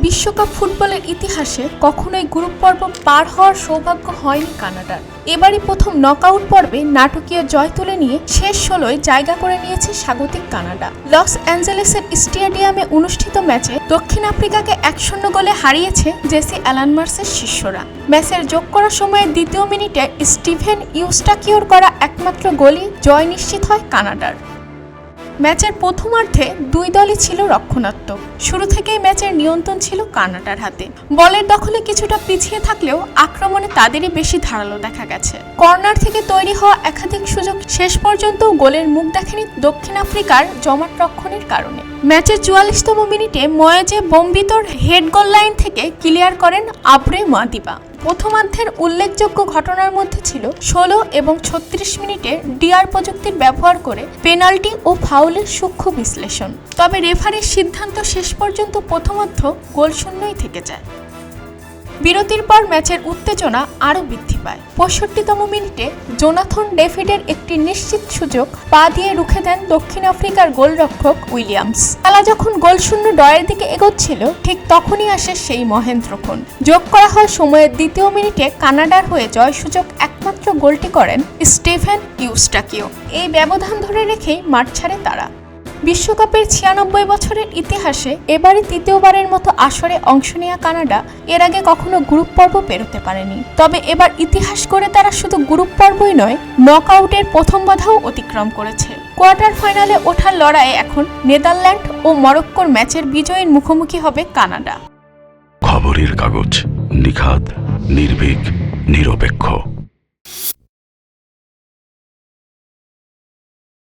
বিশ্বকাপ ফুটবলের ইতিহাসে কখনোই গ্রুপ পর্ব পার হওয়ার সৌভাগ্য হয়নি কানাডার। এবারই প্রথম নকআউট পর্বে নাটকীয় জয় তুলে নিয়ে শেষ 16য় জায়গা করে নিয়েছে স্বাগতিক কানাডা। লস অ্যাঞ্জেলেসের স্টেডিয়ামে অনুষ্ঠিত ম্যাচে দক্ষিণ আফ্রিকাকে 1-0 গোলে হারিয়েছে জেসি অ্যালানমার্সের শিষ্যরা। ম্যাচের যোগ করা সময়ের দ্বিতীয় মিনিটে স্টিভেন ইউস্টাকিওর করা একমাত্র গোলই জয় নিশ্চিত হয় কানাডার। ম্যাচের প্রথমার্ধে দুই দলই ছিল রক্ষণাত্মক। শুরু থেকেই ম্যাচের নিয়ন্ত্রণ ছিল কানাডার হাতে। বলের দখলে কিছুটা পিছিয়ে থাকলেও আক্রমণে তাদেরই বেশি ধারালো দেখা গেছে। কর্নার থেকে তৈরি হওয়া একাধিক সুযোগ শেষ পর্যন্ত গোলের মুখ দেখেনি দক্ষিণ আফ্রিকার জমাট রক্ষণের কারণে। ম্যাচের 44তম মিনিটে ময়েজে বোম্বিতোর হেড গোল লাইন থেকে ক্লিয়ার করেন আব্রে মাদিবা। প্রথমার্ধের উল্লেখযোগ্য ঘটনার মধ্যে ছিল 16 এবং 36 মিনিটে ডিআর প্রযুক্তির ব্যবহার করে পেনাল্টি ও ফাউলের সূক্ষ্ম বিশ্লেষণ। তবে রেফারির সিদ্ধান্ত শেষ পর্যন্ত প্রথমার্ধ গোলশূন্যই থেকে যায়। বিরতির পর ম্যাচের উত্তেজনা আরও বৃদ্ধি পায়। 65তম মিনিটে জোনাথন ডেভিডের একটি নিশ্চিত সুযোগ পা দিয়ে রুখে দেন দক্ষিণ আফ্রিকার গোলরক্ষক উইলিয়ামস। খেলা যখন গোলশূন্য ড্রয়ের দিকে এগোচ্ছিল, ঠিক তখনই আসে সেই মহেন্দ্রক্ষণ। যোগ করা হয় সময়ের দ্বিতীয় মিনিটে কানাডার হয়ে জয় সূচক একমাত্র গোলটি করেন স্টিভেন ইউস্টাকিও। এই ব্যবধান ধরে রেখেই মাঠ ছাড়ে তারা। বিশ্বকাপের 96 বছরের ইতিহাসে এবারই তৃতীয়বারের মতো আসরে অংশ নেওয়া কানাডা এর আগে কখনো গ্রুপ পর্ব পেরোতে পারেনি। তবে এবার ইতিহাস করে তারা শুধু গ্রুপ পর্বই নয়, নকআউটের প্রথম বাধাও অতিক্রম করেছে। কোয়ার্টার ফাইনালে ওঠার লড়াইয়ে এখন নেদারল্যান্ড ও মরক্কোর ম্যাচের বিজয়ীর মুখোমুখি হবে কানাডা। খবরের কাগজ, নিখাত, নির্ভীক, নিরপেক্ষ।